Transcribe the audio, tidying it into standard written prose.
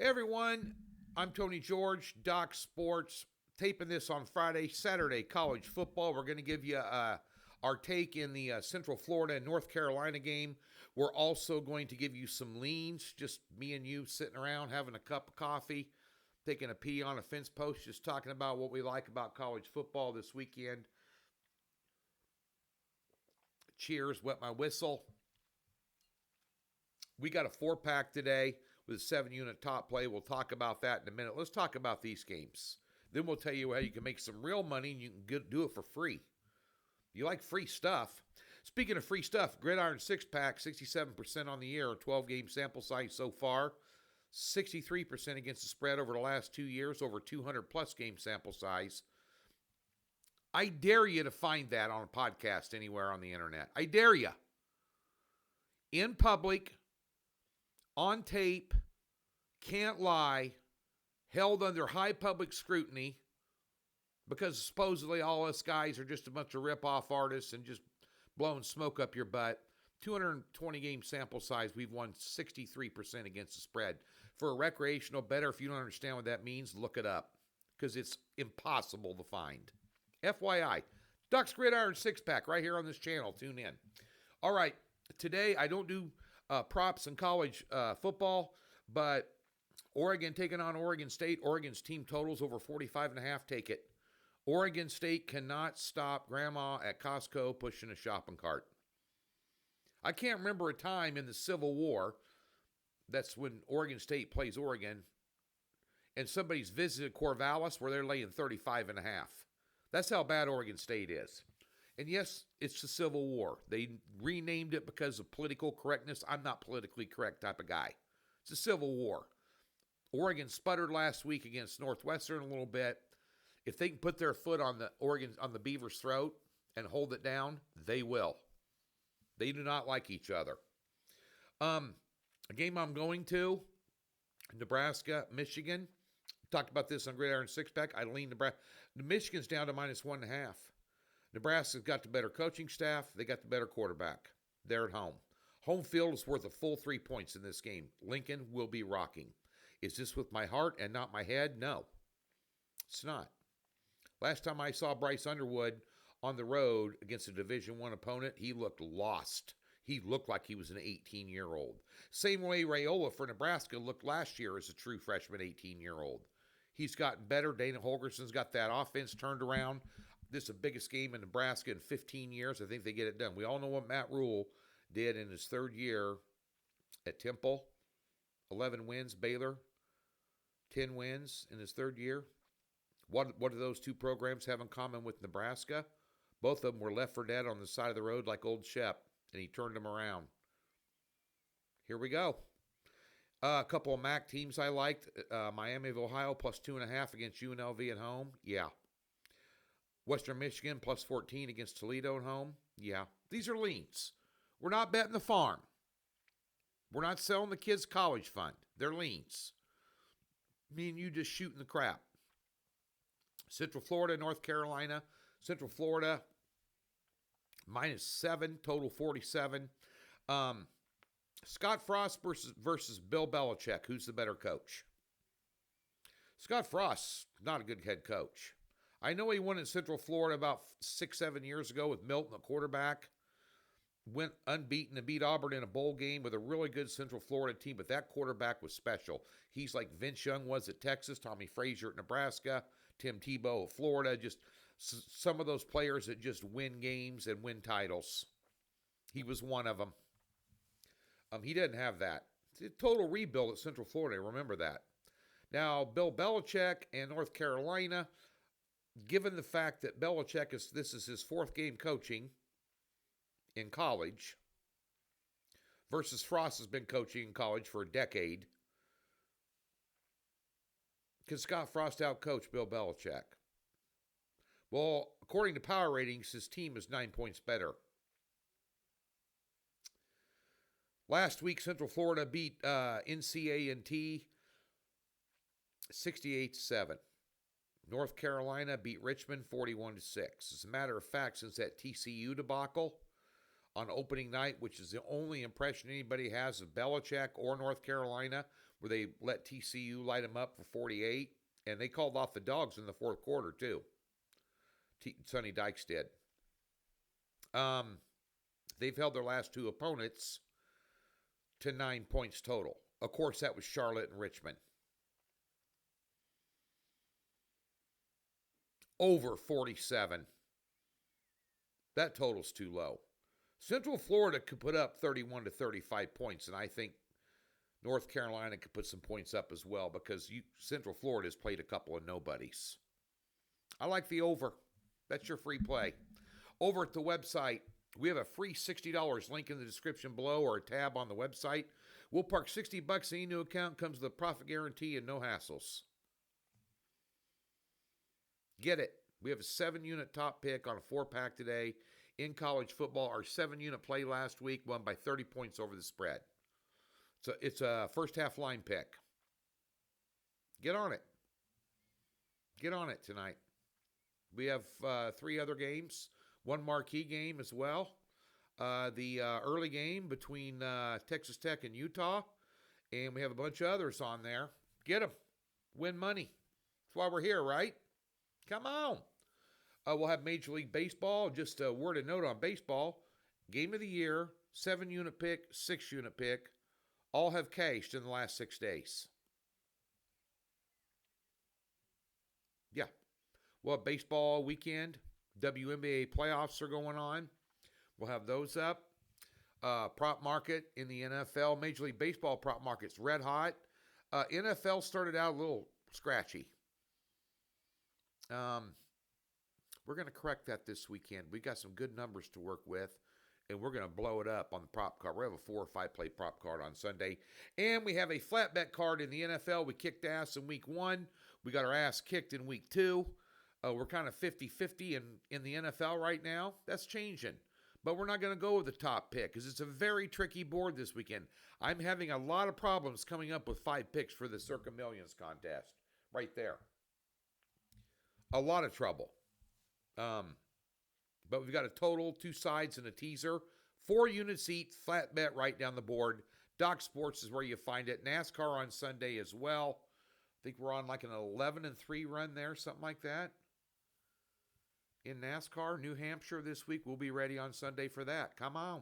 Hey everyone, I'm Tony George, Doc Sports, taping this on Saturday, college football. We're going to give you our take in the Central Florida and North Carolina game. We're also going to give you some leans, just me and you sitting around having a cup of coffee, taking a pee on a fence post, just talking about what we like about college football this weekend. Cheers, wet my whistle. We got a 4-pack today with a 7-unit top play. We'll talk about that in a minute. Let's talk about these games. Then we'll tell you how you can make some real money and you can do it for free. You like free stuff. Speaking of free stuff, Gridiron 6-pack, 67% on the year, 12-game sample size so far. 63% against the spread over the last 2 years, over 200-plus game sample size. I dare you to find that on a podcast anywhere on the internet. I dare you. In public, on tape, can't lie, held under high public scrutiny because supposedly all us guys are just a bunch of rip-off artists and just blowing smoke up your butt. 220-game sample size, we've won 63% against the spread. For a recreational bettor, if you don't understand what that means, look it up because it's impossible to find. FYI, Ducks Gridiron 6-pack right here on this channel. Tune in. All right, today I don't do props in college football, but Oregon taking on Oregon State. Oregon's team totals over 45.5. Take it. Oregon State cannot stop Grandma at Costco pushing a shopping cart. I can't remember a time in the Civil War, that's when Oregon State plays Oregon, and somebody's visited Corvallis where they're laying 35.5. That's how bad Oregon State is. And yes, it's the Civil War. They renamed it because of political correctness. I'm not politically correct type of guy. It's a Civil War. Oregon sputtered last week against Northwestern a little bit. If they can put their foot on the Beavers' throat and hold it down, they will. They do not like each other. A game I'm going to, Nebraska, Michigan. Talked about this on Gridiron 6-pack. I lean Nebraska. Michigan's down to -1.5. Nebraska's got the better coaching staff. They got the better quarterback. They're at home. Home field is worth a full 3 points in this game. Lincoln will be rocking. Is this with my heart and not my head? No, it's not. Last time I saw Bryce Underwood on the road against a Division I opponent, he looked lost. He looked like he was an 18-year-old. Same way Raiola for Nebraska looked last year as a true freshman 18-year-old. He's gotten better. Dana Holgerson's got that offense turned around. This is the biggest game in Nebraska in 15 years. I think they get it done. We all know what Matt Rule did in his third year at Temple. 11 wins. Baylor, 10 wins in his third year. What do those two programs have in common with Nebraska? Both of them were left for dead on the side of the road like old Shep, and he turned them around. Here we go. A couple of MAC teams I liked. Miami of Ohio +2.5 against UNLV at home. Yeah. Western Michigan +14 against Toledo at home. Yeah. These are leans. We're not betting the farm. We're not selling the kids' college fund. They're leans. Me and you just shooting the crap. Central Florida, North Carolina. Central Florida -7, total 47. Scott Frost versus Bill Belichick. Who's the better coach? Scott Frost's not a good head coach. I know he won in Central Florida about 6-7 years ago with Milton, the quarterback. Went unbeaten and beat Auburn in a bowl game with a really good Central Florida team, but that quarterback was special. He's like Vince Young was at Texas, Tommy Frazier at Nebraska, Tim Tebow at Florida, just some of those players that just win games and win titles. He was one of them. He didn't have that. It's a total rebuild at Central Florida, remember that. Now, Bill Belichick and North Carolina, given the fact that Belichick this is his 4th game coaching in college versus Frost has been coaching in college for a decade, can Scott Frost outcoach Bill Belichick? Well, according to power ratings, his team is 9 points better. Last week, Central Florida beat NCA&T 68-7. North Carolina beat Richmond 41-6. As a matter of fact, since that TCU debacle on opening night, which is the only impression anybody has of Belichick or North Carolina, where they let TCU light them up for 48, and they called off the dogs in the fourth quarter too. Sonny Dykes did. They've held their last two opponents to 9 points total. Of course, that was Charlotte and Richmond. Over 47. That total's too low. Central Florida could put up 31 to 35 points, and I think North Carolina could put some points up as well because Central Florida has played a couple of nobodies. I like the over. That's your free play. Over at the website, we have a free $60 link in the description below or a tab on the website. We'll park $60 in any new account. Comes with a profit guarantee and no hassles. Get it. We have a 7-unit top pick on a 4-pack today in college football. Our 7-unit play last week won by 30 points over the spread. So it's a first half line pick. Get on it. Get on it tonight. We have 3 other games, one marquee game as well. The early game between Texas Tech and Utah, and we have a bunch of others on there. Get them. Win money. That's why we're here, right? Come on. We'll have Major League Baseball. Just a word of note on baseball. Game of the year, 7-unit pick, 6-unit pick. All have cashed in the last 6 days. Yeah. Well, baseball weekend. WNBA playoffs are going on. We'll have those up. Prop market in the NFL. Major League Baseball prop market's red hot. NFL started out a little scratchy. We're going to correct that this weekend. We got some good numbers to work with, and we're going to blow it up on the prop card. We have a 4 or 5 play prop card on Sunday, and we have a flat bet card in the NFL. We kicked ass in week 1. We got our ass kicked in week 2. We're kind of 50-50 in the NFL right now. That's changing, but we're not going to go with the top pick because it's a very tricky board this weekend. I'm having a lot of problems coming up with 5 picks for the Circa Millions contest right there. A lot of trouble. But we've got a total, 2 sides, and a teaser. 4 units each, flat bet right down the board. Doc Sports is where you find it. NASCAR on Sunday as well. I think we're on like an 11-3 run there, something like that. In NASCAR, New Hampshire this week. We'll be ready on Sunday for that. Come on.